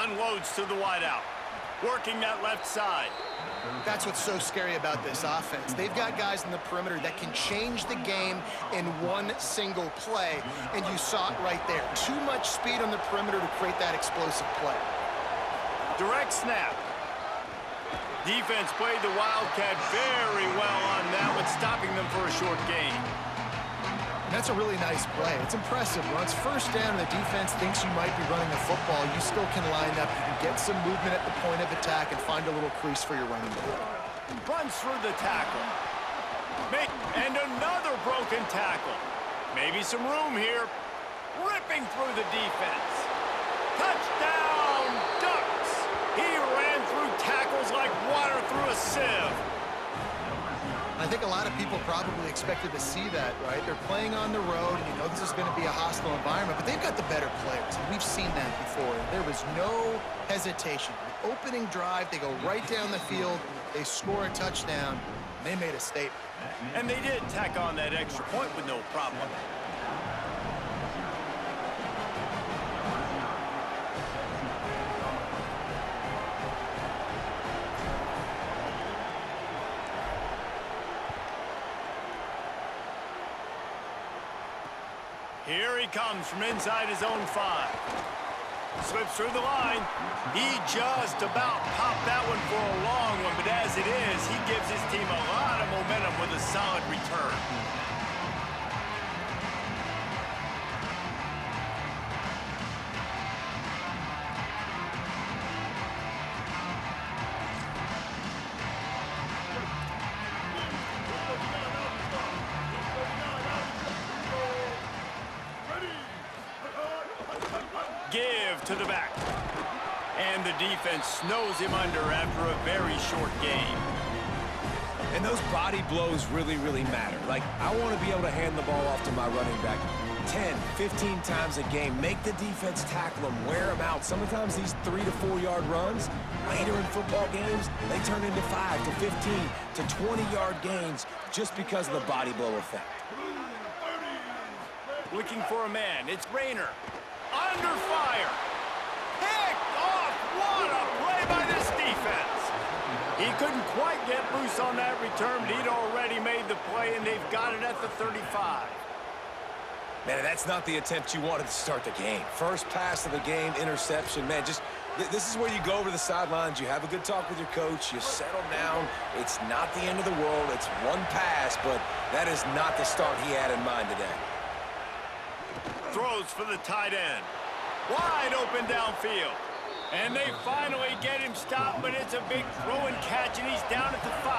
Unloads to the wideout. Working that left side. That's what's so scary about this offense. They've got guys in the perimeter that can change the game in one single play, and you saw it right there. Too much speed on the perimeter to create that explosive play. Direct snap. Defense played the Wildcat very well on that one, stopping them for a short gain. And that's a really nice play. It's impressive. When it's first down and the defense thinks you might be running the football, you still can line up. You can get some movement at the point of attack and find a little crease for your running back. Runs through the tackle. And another broken tackle. Maybe some room here. Ripping through the defense. Touchdown, Ducks! He ran through tackles like water through a sieve. I think a lot of people probably expected to see that, right? They're playing on the road, and you know this is going to be a hostile environment, but they've got the better players, and we've seen that before. There was no hesitation. The opening drive, they go right down the field, they score a touchdown, and they made a statement. And they did tack on that extra point with no problem. Here he comes from inside his own 5. Slips through the line. He just about popped that one for a long one, but as it is, he gives his team a lot of momentum with a solid return. Give to the back. And the defense snows him under after a very short game. And those body blows really, really matter. Like, I want to be able to hand the ball off to my running back 10, 15 times a game. Make the defense tackle him, wear him out. Sometimes these 3 to 4 yard runs, later in football games, they turn into 5 to 15 to 20-yard gains just because of the body blow effect. Looking for a man. It's Rayner. Under fire. Picked off. What a play by this defense. He couldn't quite get loose on that return, but he'd already made the play, and they've got it at the 35. Man, that's not the attempt you wanted to start the game. First pass of the game, interception. Man, just this is where you go over the sidelines. You have a good talk with your coach. You settle down. It's not the end of the world. It's one pass, but that is not the start he had in mind today. Throws for the tight end. Wide open downfield. And they finally get him stopped, but it's a big throw and catch, and he's down at the 5.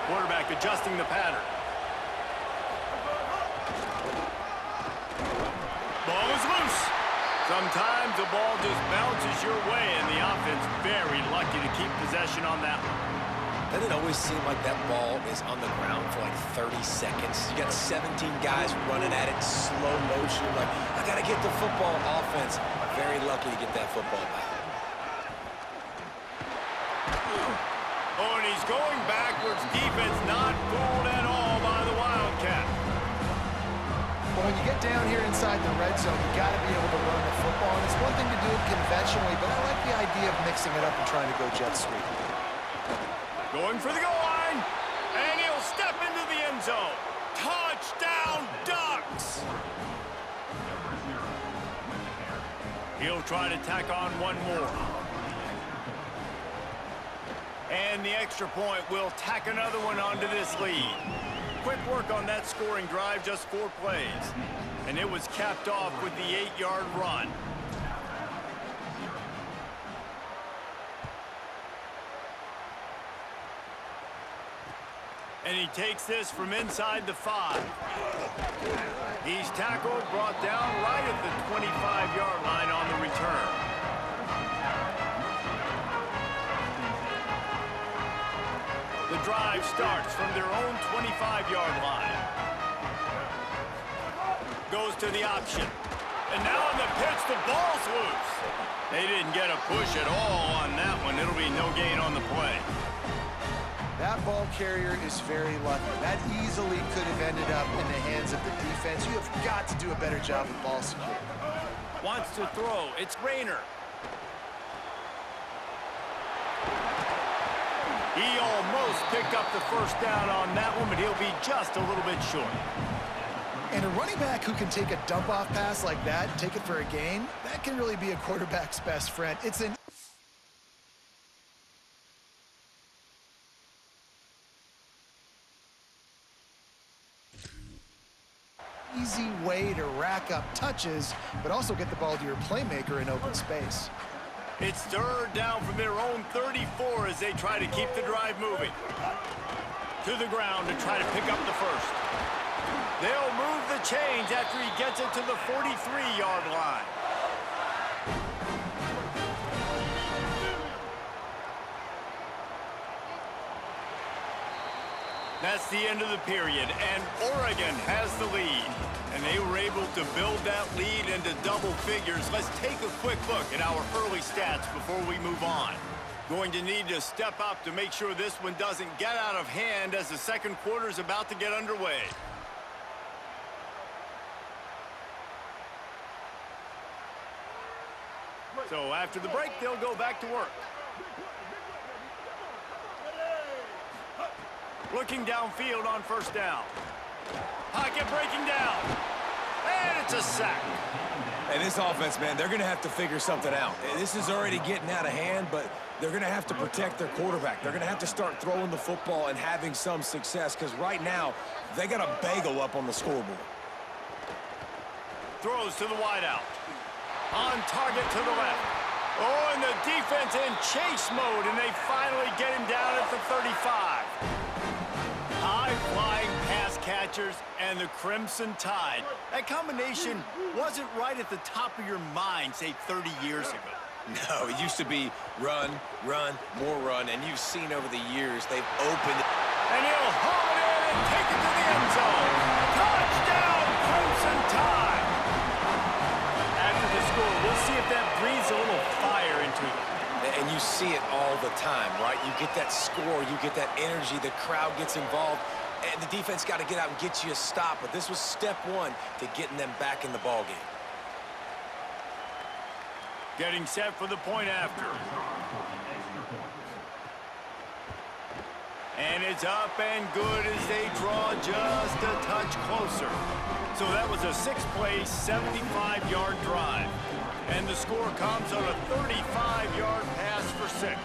Quarterback adjusting the pattern. Ball is loose. Sometimes the ball just bounces your way, and the offense very lucky to keep possession on that one. Doesn't it always seem like that ball is on the ground for like 30 seconds? You got 17 guys running at it in slow motion. Like, I got to get the football. Offense, very lucky to get that football back. Oh, and he's going backwards. Defense not fooled at all by the Wildcat. Well, when you get down here inside the red zone, you got to be able to run the football. And it's one thing to do it conventionally, but I like the idea of mixing it up and trying to go jet sweep. Going for the goal line, and he'll step into the end zone. Touchdown, Ducks! He'll try to tack on one more. And the extra point will tack another one onto this lead. Quick work on that scoring drive, just 4 plays. And it was capped off with the 8-yard run. And he takes this from inside the 5. He's tackled, brought down right at the 25-yard line on the return. The drive starts from their own 25-yard line. Goes to the option. And now on the pitch, the ball's loose. They didn't get a push at all on that one. It'll be no gain on the play. That ball carrier is very lucky. That easily could have ended up in the hands of the defense. defense, you have got to do a better job with ball security. Wants to throw. It's Rayner. He almost picked up the first down on that one, but he'll be just a little bit short. And a running back who can take a dump-off pass like that and take it for a gain, that can really be a quarterback's best friend. It's an easy way to rack up touches, but also get the ball to your playmaker in open space. It's third down from their own 34 as they try to keep the drive moving. To the ground to try to pick up the first. They'll move the chains after he gets it to the 43-yard line. That's the end of the period, and Oregon has the lead. And they were able to build that lead into double figures. Let's take a quick look at our early stats before we move on. Going to need to step up to make sure this one doesn't get out of hand as the second quarter is about to get underway. So after the break, they'll go back to work. Looking downfield on first down. Pocket breaking down. And it's a sack. And this offense, man, they're going to have to figure something out. This is already getting out of hand, but they're going to have to protect their quarterback. They're going to have to start throwing the football and having some success because right now, they got a bagel up on the scoreboard. Throws to the wideout. On target to the left. Oh, and the defense in chase mode, and they finally get him down at the 35. High-flying pass catchers and the Crimson Tide. That combination wasn't right at the top of your mind, say, 30 years ago. No, it used to be run, run, more run, and you've seen over the years they've opened it. And he'll haul it in and take it to the end zone. Touchdown, Crimson Tide! After the score, we'll see if that breathes a little fire into them. And you see it all the time, right? You get that score, you get that energy, the crowd gets involved, and the defense got to get out and get you a stop. But this was step one to getting them back in the ballgame. Getting set for the point after. And it's up and good as they draw just a touch closer. So that was a 6-play, 75-yard drive. And the score comes on a 35-yard pass for 6.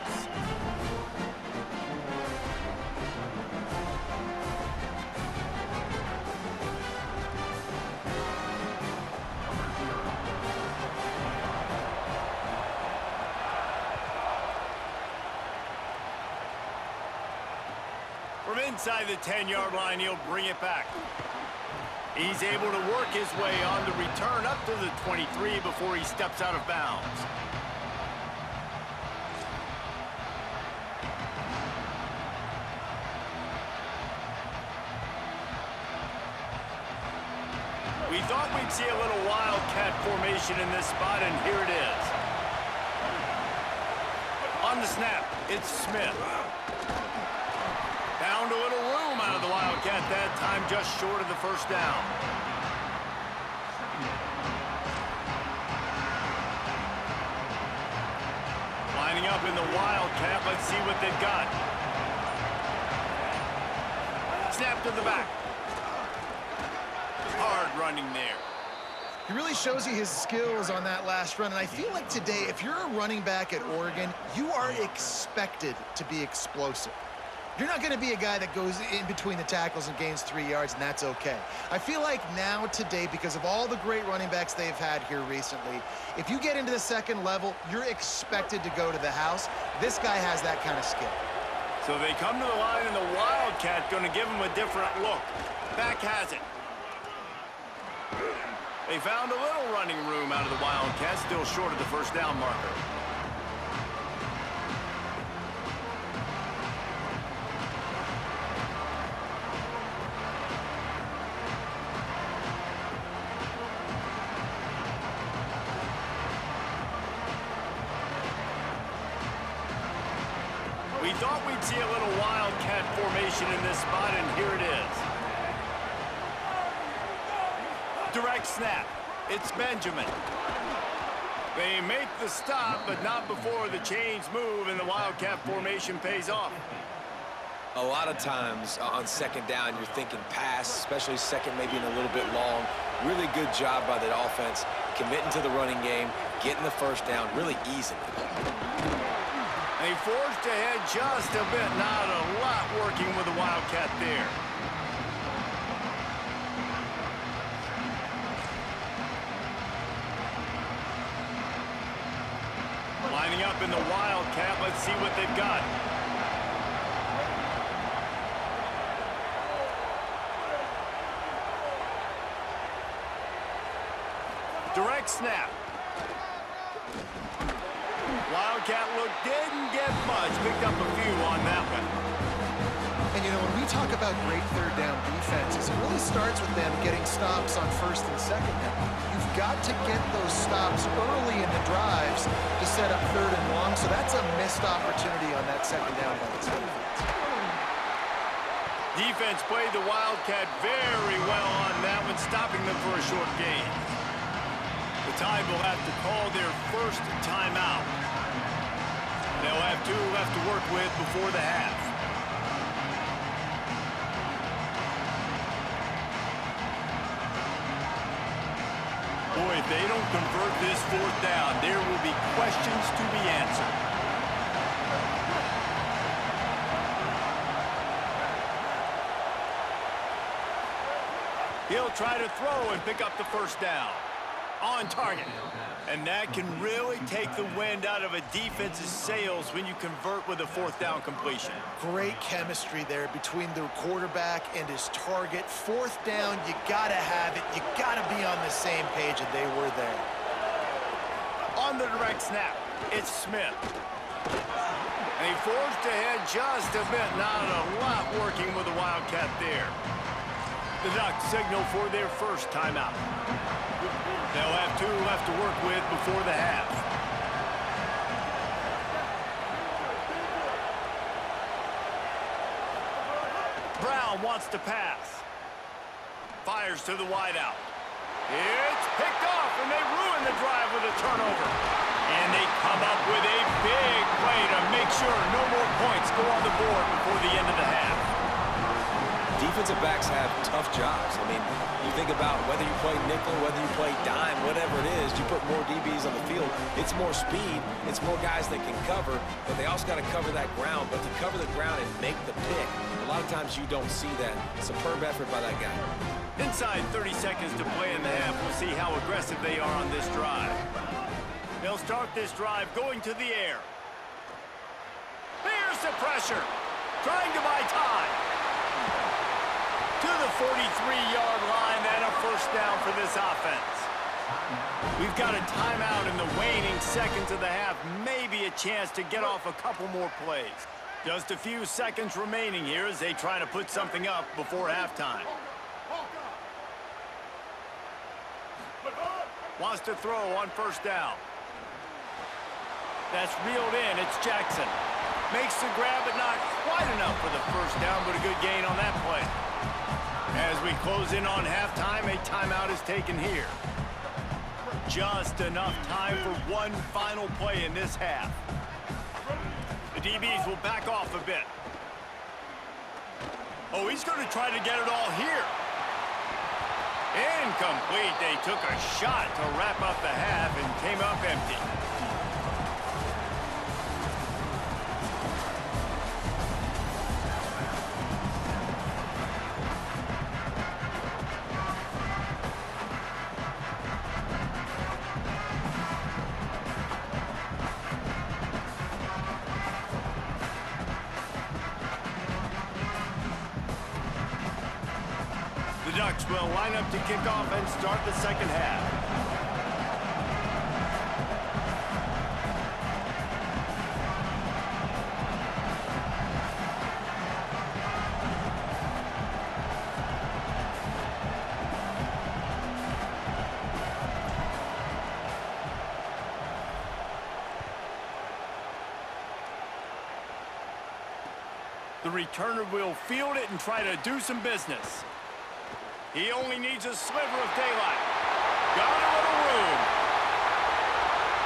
From inside the 10-yard line, he'll bring it back. He's able to work his way on the return up to the 23 before he steps out of bounds. We thought we'd see a little wildcat formation in this spot, and here it is. On the snap, it's Smith. Found a little room out of the Wildcat that time, just short of the first down. Lining up in the Wildcat, let's see what they've got. Snap to the back. Hard running there. He really shows you his skills on that last run, and I feel like today, if you're a running back at Oregon, you are expected to be explosive. You're not going to be a guy that goes in between the tackles and gains 3 yards, and that's okay. I feel like now, today, because of all the great running backs they've had here recently, if you get into the second level, you're expected to go to the house. This guy has that kind of skill. So they come to the line, and the Wildcat going to give him a different look. Back has it. They found a little running room out of the Wildcat, still short of the first down marker. We thought we'd see a little Wildcat formation in this spot, and here it is. Direct snap. It's Benjamin. They make the stop, but not before the chains move and the Wildcat formation pays off. A lot of times on second down, you're thinking pass, especially second, maybe in a little bit long. Really good job by the offense, committing to the running game, getting the first down really easily. They forced ahead just a bit, not a lot working with the Wildcat there. Lining up in the Wildcat, let's see what they've got. Direct snap. Wildcat look didn't get much. Picked up a few on that one. And, you know, when we talk about great third down defenses, it really starts with them getting stops on first and second down. You've got to get those stops early in the drives to set up third and long, so that's a missed opportunity on that second down by the defense. Defense played the Wildcat very well on that one, stopping them for a short gain. The Tide will have to call their first timeout. They'll have 2 left to work with before the half. Boy, if they don't convert this fourth down, there will be questions to be answered. He'll try to throw and pick up the first down. On target. And that can really take the wind out of a defense's sails when you convert with a fourth down completion. Great chemistry there between the quarterback and his target. Fourth down, you gotta have it. You gotta be on the same page, and they were there. On the direct snap, it's Smith. And he forced ahead just a bit. Not a lot working with the Wildcat there. The Ducks signal for their first timeout. They'll have 2 left to work with before the half. Brown wants to pass. Fires to the wideout. It's picked off, and they ruin the drive with a turnover. And they come up with a big play to make sure no more points go on the board before the end of the half. Defensive backs have tough jobs. I mean, you think about whether you play nickel, whether you play dime, whatever it is, you put more DBs on the field. It's more speed. It's more guys that can cover, but they also got to cover that ground. But to cover the ground and make the pick, a lot of times you don't see that. Superb effort by that guy. Inside 30 seconds to play in the half. We'll see how aggressive they are on this drive. They'll start this drive going to the air. There's the pressure. Trying to buy time. To the 43-yard line and a first down for this offense. We've got a timeout in the waning seconds of the half. Maybe a chance to get off a couple more plays. Just a few seconds remaining here as they try to put something up before halftime. Wants to throw on first down. That's reeled in. It's Jackson. Makes the grab, but not quite enough for the first down, but a good gain on that play. As we close in on halftime, a timeout is taken here. Just enough time for one final play in this half. The DBs will back off a bit. Oh, he's going to try to get it all here. Incomplete. They took a shot to wrap up the half and came up empty. The Ducks will line up to kick off and start the second half. The returner will field it and try to do some business. He only needs a sliver of daylight. got a little room.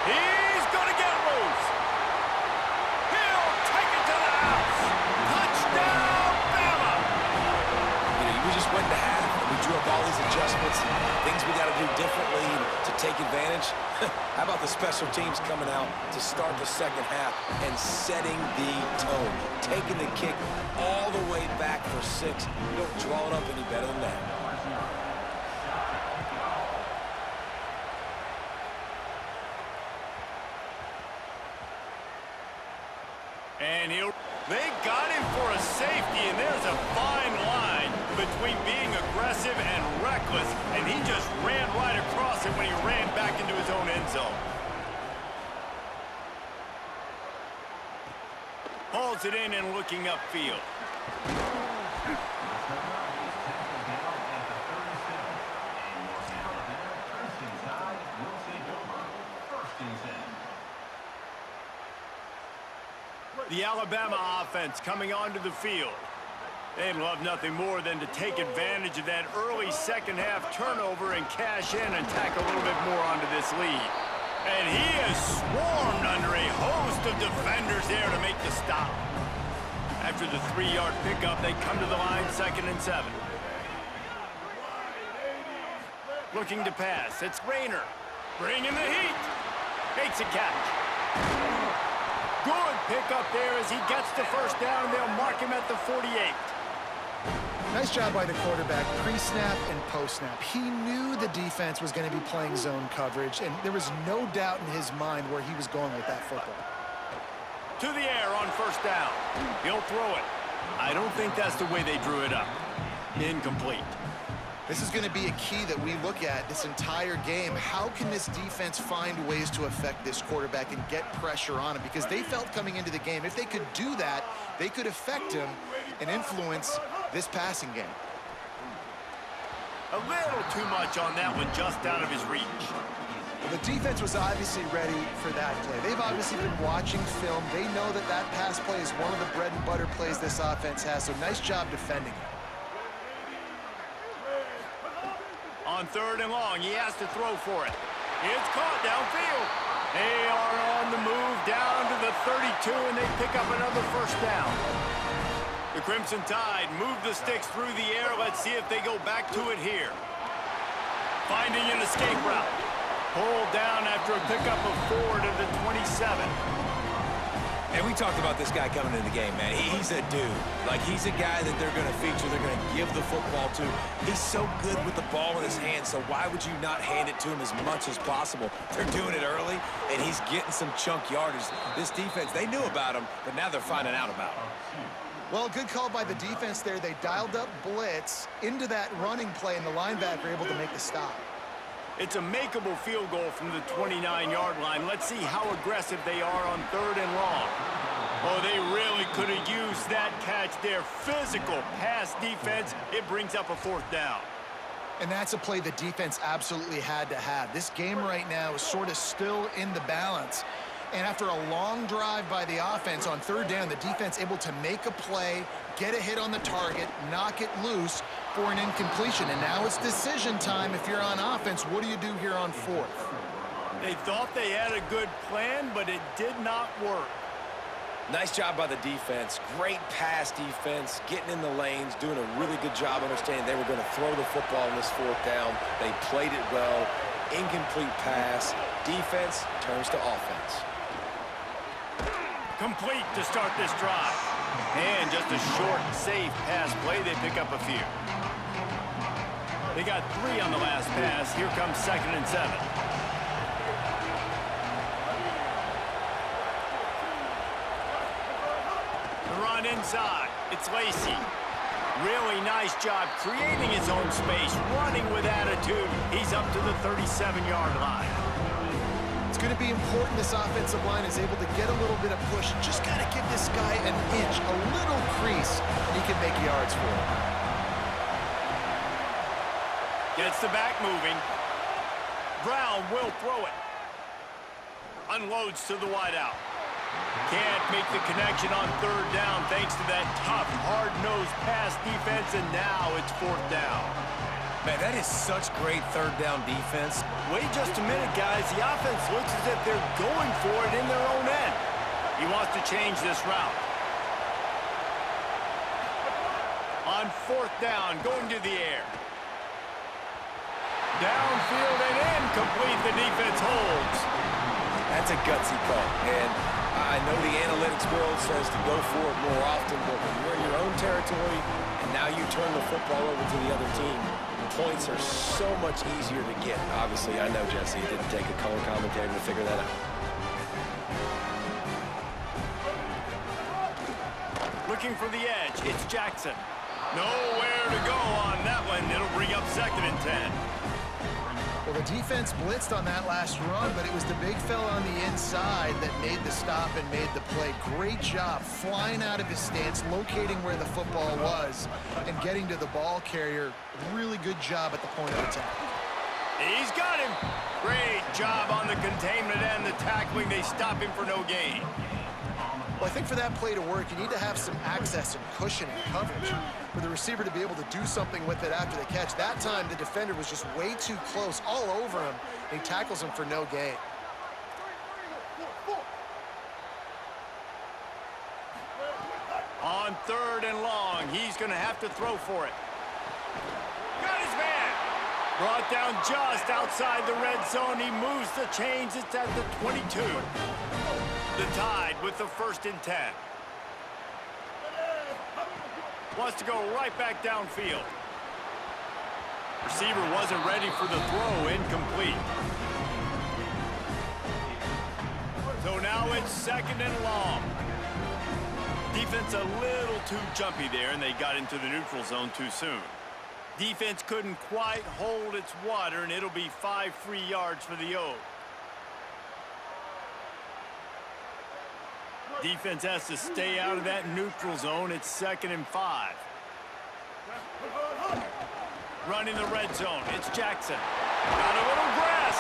He's going to get loose. He'll take it to the house. Touchdown, Bama! We just went to half, and we drew up all these adjustments, and things we got to do differently to take advantage. How about the special teams coming out to start the second half and setting the tone, taking the kick all the way back for 6. You don't draw it up any better than that. And they got him for a safety, and there's a fine line between being aggressive and reckless, and he just ran right across it when he ran back into his own end zone. Hauls it in and looking upfield. The Alabama offense coming onto the field. They'd love nothing more than to take advantage of that early second half turnover and cash in and tack a little bit more onto this lead. And he is swarmed under a host of defenders there to make the stop. After the 3-yard pickup, they come to the line 2nd and 7. Looking to pass. It's Rayner. Bringing the heat. Makes a catch. Good pickup there as he gets the first down. They'll mark him at the 48. Nice job by the quarterback, pre-snap and post-snap. He knew the defense was going to be playing zone coverage, and there was no doubt in his mind where he was going with that football. To the air on first down. He'll throw it. I don't think that's the way they drew it up. Incomplete. This is going to be a key that we look at this entire game. How can this defense find ways to affect this quarterback and get pressure on him? Because they felt coming into the game, if they could do that, they could affect him and influence this passing game. A little too much on that one, just out of his reach. The defense was obviously ready for that play. They've obviously been watching film. They know that that pass play is one of the bread and butter plays this offense has, so nice job defending it. On 3rd and long, he has to throw for it. It's caught downfield. They are on the move down to the 32, and they pick up another first down. The Crimson Tide move the sticks through the air. Let's see if they go back to it here. Finding an escape route. Pulled down after a pickup of 4 to the 27. And we talked about this guy coming into the game, man. He's a dude. Like, he's a guy that they're going to feature, they're going to give the football to. He's so good with the ball in his hands, so why would you not hand it to him as much as possible? They're doing it early, and he's getting some chunk yardage. This defense, they knew about him, but now they're finding out about him. Well, good call by the defense there. They dialed up blitz into that running play, and the linebacker able to make the stop. It's a makeable field goal from the 29-yard line. Let's see how aggressive they are on 3rd and long. Oh, they really could have used that catch there. Physical pass defense. It brings up a 4th down. And that's a play the defense absolutely had to have. This game right now is sort of still in the balance. And after a long drive by the offense on 3rd down, the defense able to make a play, get a hit on the target, knock it loose for an incompletion. And now it's decision time if you're on offense. What do you do here on 4th? They thought they had a good plan, but it did not work. Nice job by the defense. Great pass defense, getting in the lanes, doing a really good job understanding they were going to throw the football in this 4th down. They played it well. Incomplete pass. Defense turns to offense. Complete to start this drive. And just a short, safe pass play. They pick up a few. They got 3 on the last pass. Here comes 2nd and 7. The run inside. It's Lacy. Really nice job creating his own space, running with attitude. He's up to the 37-yard line. It's going to be important this offensive line is able to get a little bit of push. Just got to give this guy an inch, a little crease, and he can make yards for it. Gets the back moving. Brown will throw it. Unloads to the wideout. Can't make the connection on 3rd down thanks to that tough, hard-nosed pass defense, and now it's 4th down. Man, that is such great third down defense. Wait just a minute, guys. The offense looks as if they're going for it in their own end. He wants to change this route. On fourth down, going to the air. Downfield and incomplete. The defense holds. That's a gutsy call. And I know the analytics world says to go for it more often, but when you're in your own territory and now you turn the football over to the other team, points are so much easier to get. Obviously, I know, Jesse, it didn't take a color commentator to figure that out. Looking for the edge. It's Jackson. Nowhere to go on that one. It'll bring up 2nd and 10. Well, the defense blitzed on that last run, but it was the big fella on the inside that made the stop and made the play. Great job flying out of his stance, locating where the football was, and getting to the ball carrier. Really good job at the point of attack. He's got him. Great job on the containment and the tackling. They stop him for no gain. Well, I think for that play to work, you need to have some access and cushion and coverage for the receiver to be able to do something with it after the catch. That time, the defender was just way too close, all over him, and he tackles him for no gain. On 3rd and long, he's going to have to throw for it. Got his man. Brought down just outside the red zone. He moves the chains. It's at the 22. The Tide with the 1st and 10. Wants to go right back downfield. Receiver wasn't ready for the throw. Incomplete. So now it's 2nd and long. Defense a little too jumpy there, and they got into the neutral zone too soon. Defense couldn't quite hold its water, and it'll be 5 free yards for the O. Defense has to stay out of that neutral zone. It's 2nd and 5. Running the red zone. It's Jackson. Got a little grass.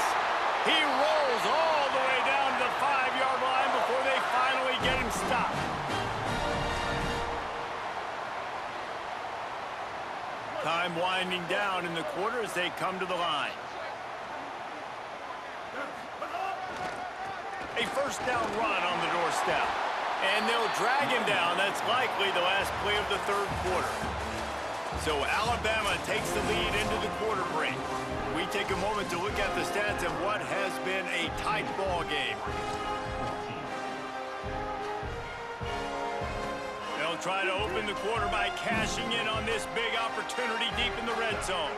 He rolls all the way down to the 5-yard line before they finally get him stopped. Time winding down in the quarter as they come to the line. A 1st down run on the doorstep. And they'll drag him down. That's likely the last play of the 3rd quarter. So Alabama takes the lead into the quarter break. We take a moment to look at the stats of what has been a tight ball game. They'll try to open the quarter by cashing in on this big opportunity deep in the red zone.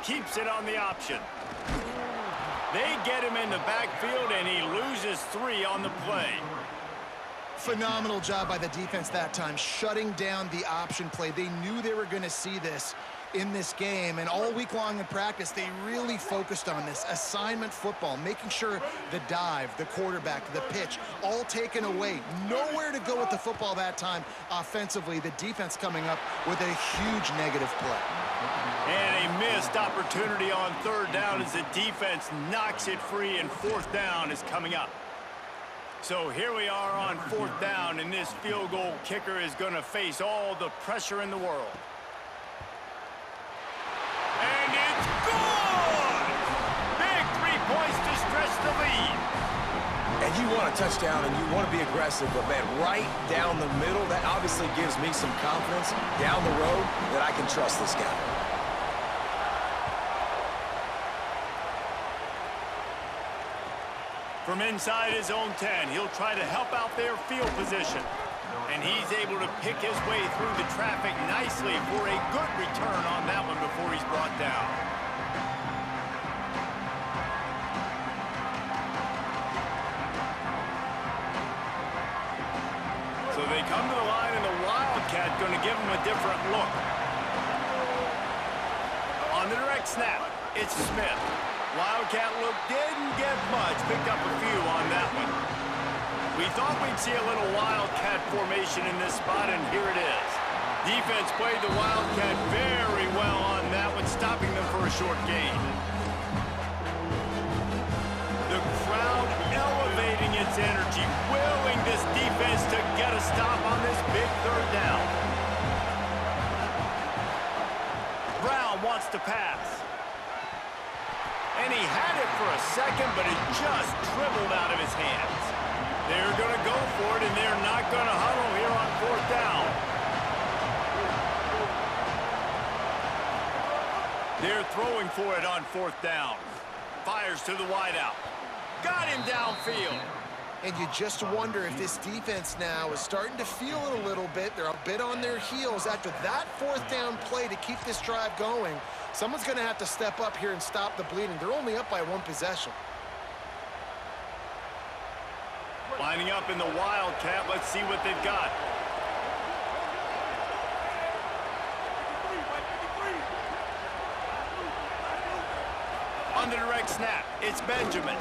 Keeps it on the option. They get him in the backfield, and he loses 3 on the play. Phenomenal job by the defense that time, shutting down the option play. They knew they were going to see this in this game, and all week long in practice, they really focused on this assignment football, making sure the dive, the quarterback, the pitch, all taken away. Nowhere to go with the football that time offensively. The defense coming up with a huge negative play. And a missed opportunity on 3rd down as the defense knocks it free, and 4th down is coming up. So here we are on 4th down, and this field goal kicker is going to face all the pressure in the world. And it's good! Big 3 points to stretch the lead. And you want a touchdown and you want to be aggressive, but man, right down the middle, that obviously gives me some confidence down the road that I can trust this guy. From inside his own 10, he'll try to help out their field position. And he's able to pick his way through the traffic nicely for a good return on that one before he's brought down. So they come to the line, and the Wildcat going to give him a different look. On the direct snap, it's Smith. Wildcat look didn't get much, picked up a few on that one. We thought we'd see a little Wildcat formation in this spot, and here it is. Defense played the Wildcat very well on that one, stopping them for a short gain. The crowd elevating its energy, willing this defense to get a stop on this big 3rd down. wants to pass. And he had it for a second, but it just dribbled out of his hands. They're going to go for it, and they're not going to huddle here on 4th down. They're throwing for it on 4th down. Fires to the wideout. Got him downfield. And you just wonder if this defense now is starting to feel it a little bit. They're a bit on their heels after that 4th down play to keep this drive going. Someone's going to have to step up here and stop the bleeding. They're only up by 1 possession. Lining up in the Wildcat. Let's see what they've got. On the direct snap, it's Benjamin.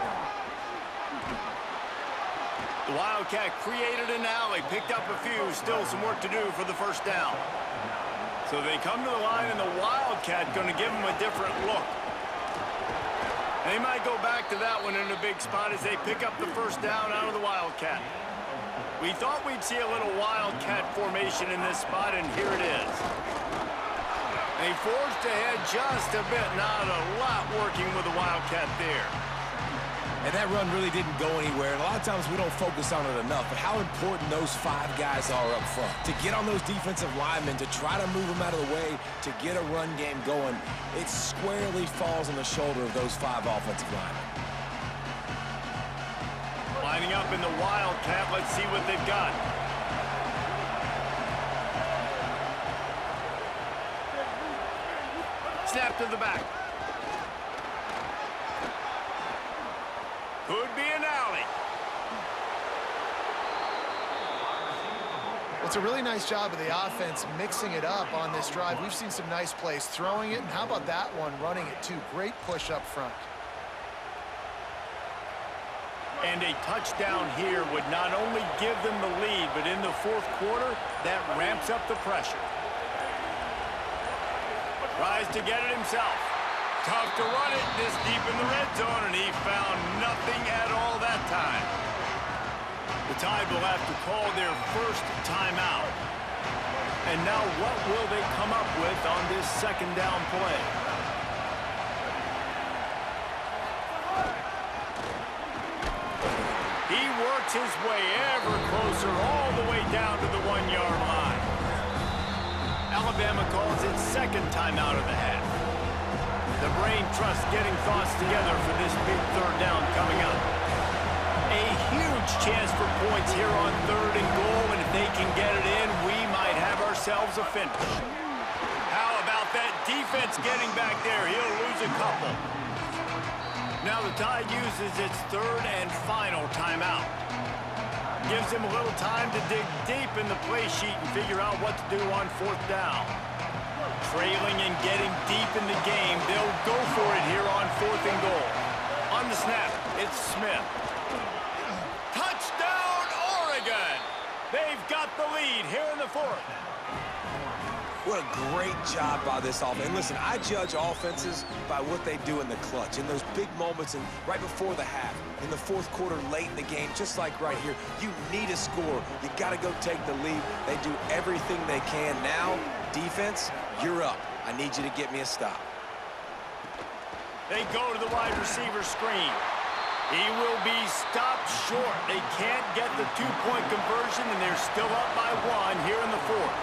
The Wildcat created an alley, picked up a few, still some work to do for the 1st down. So they come to the line, and the Wildcat going to give them a different look. They might go back to that one in a big spot as they pick up the 1st down out of the Wildcat. We thought we'd see a little Wildcat formation in this spot, and here it is. They forged ahead just a bit, not a lot working with the Wildcat there. And that run really didn't go anywhere. And a lot of times we don't focus on it enough, but how important those 5 guys are up front. To get on those defensive linemen, to try to move them out of the way, to get a run game going, it squarely falls on the shoulder of those 5 offensive linemen. Lining up in the Wildcat, let's see what they've got. Snap to the back. Could be an alley. Well, it's a really nice job of the offense mixing it up on this drive. We've seen some nice plays throwing it, and how about that one running it too? Great push up front. And a touchdown here would not only give them the lead, but in the 4th quarter, that ramps up the pressure. Tries to get it himself. Tough to run it this deep in the red zone, and he found nothing at all that time. The Tide will have to call their first timeout. And now what will they come up with on this 2nd down play? He works his way ever closer all the way down to the 1-yard line. Alabama calls its 2nd timeout of the half. The brain trust getting thoughts together for this big 3rd down coming up. A huge chance for points here on 3rd and goal, and if they can get it in, we might have ourselves a finish. How about that defense getting back there? He'll lose a couple. Now the Tide uses its 3rd and final timeout. Gives them a little time to dig deep in the play sheet and figure out what to do on 4th down. Trailing and getting deep in the game, they'll go for it here on 4th and goal. On the snap, it's Smith. Touchdown, Oregon! They've got the lead here in the 4th. What a great job by this offense. And listen, I judge offenses by what they do in the clutch, in those big moments and right before the half, in the 4th quarter, late in the game, just like right here. You need a score. You got to go take the lead. They do everything they can. Now, defense, you're up. I need you to get me a stop. They go to the wide receiver screen. He will be stopped short. They can't get the 2-point conversion, and they're still up by 1 here in the 4th.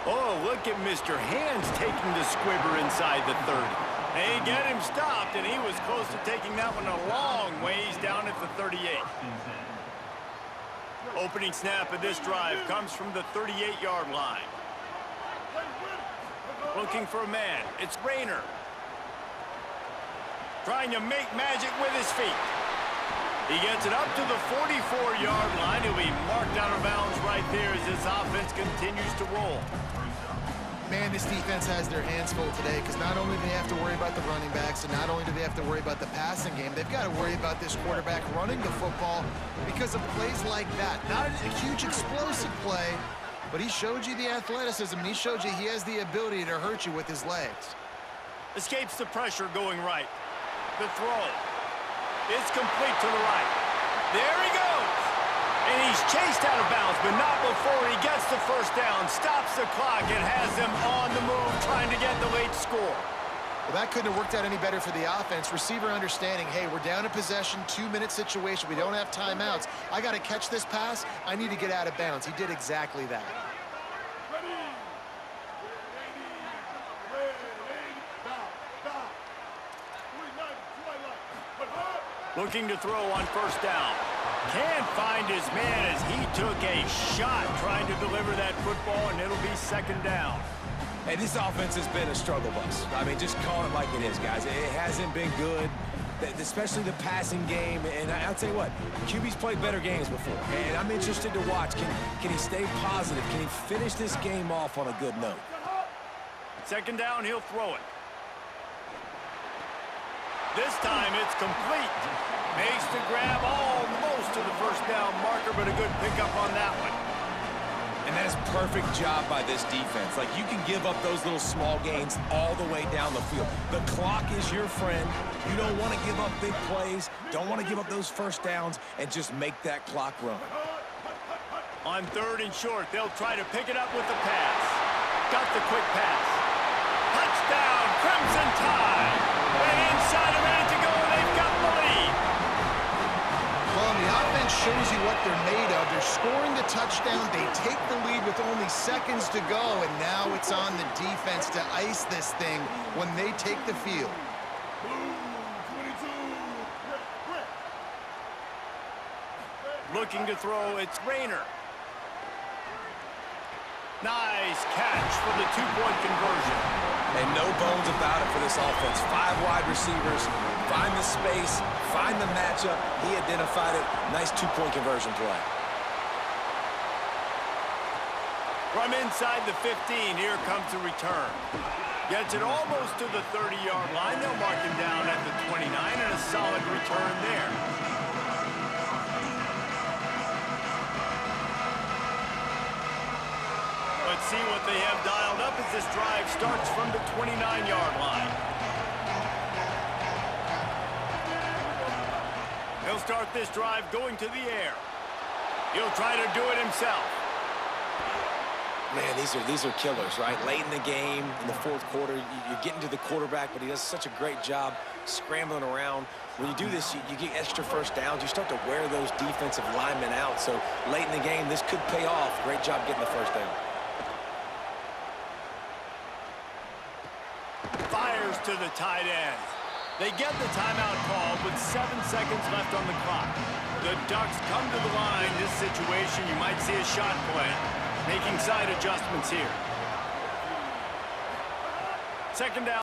Oh, look at Mr. Hands taking the squibber inside the 30. They get him stopped, and he was close to taking that one a long ways down at the 38. Opening snap of this drive comes from the 38-yard line. Looking for a man. It's Rayner. Trying to make magic with his feet. He gets it up to the 44-yard line. He'll be marked out of bounds right there as this offense continues to roll. Man, this defense has their hands full today because not only do they have to worry about the running backs and not only do they have to worry about the passing game, they've got to worry about this quarterback running the football because of plays like that. Not a huge explosive play, but he showed you the athleticism, and he showed you he has the ability to hurt you with his legs. Escapes the pressure going right. The throw. It's complete to the right. There he goes. And he's chased out of bounds, but not before he gets the first down, stops the clock, and has them on the move trying to get the late score. Well, that couldn't have worked out any better for the offense. Receiver understanding, hey, we're down in possession, 2-minute situation. We don't have timeouts. I got to catch this pass. I need to get out of bounds. He did exactly that. Looking to throw on first down. Can't find his man as he took a shot trying to deliver that football, and it'll be second down. Hey, this offense has been a struggle bus. I mean, just call it like it is, guys. It hasn't been good, especially the passing game. And I'll tell you what, QB's played better games before. And I'm interested to watch. Can he stay positive? Can he finish this game off on a good note? Second down, he'll throw it. This time it's complete. Makes the grab almost to the first down marker, but a good pickup on that one. And that is perfect job by this defense. Like, you can give up those little small gains all the way down the field. The clock is your friend. You don't want to give up big plays, don't want to give up those first downs, and just make that clock run. On third and short, they'll try to pick it up with the pass. Got the quick pass. Touchdown, Crimson Tide. And inside a minute to go, they've got the lead. Well, the offense shows you what they're made of. They're scoring the touchdown. They take the lead with only seconds to go, and now it's on the defense to ice this thing when they take the field. Looking to throw, it's Rayner. Nice catch for the two-point conversion. And no bones about it for this offense. 5 wide receivers, find the space, find the matchup. He identified it. Nice two-point conversion play. From inside the 15, here comes the return. Gets it almost to the 30-yard line. They'll mark him down at the 29, and a solid return there. Let's see what they have dialed up as this drive starts from the 29-yard line. He'll start this drive going to the air. He'll try to do it himself. Man, these are killers, right? Late in the game, in the fourth quarter, you're getting to the quarterback, but he does such a great job scrambling around. When you do this, you get extra first downs. You start to wear those defensive linemen out. So late in the game, this could pay off. Great job getting the first down. Fires to the tight end. They get the timeout called with 7 seconds left on the clock. The Ducks come to the line. This situation, you might see a shot play. Making side adjustments here. Second down.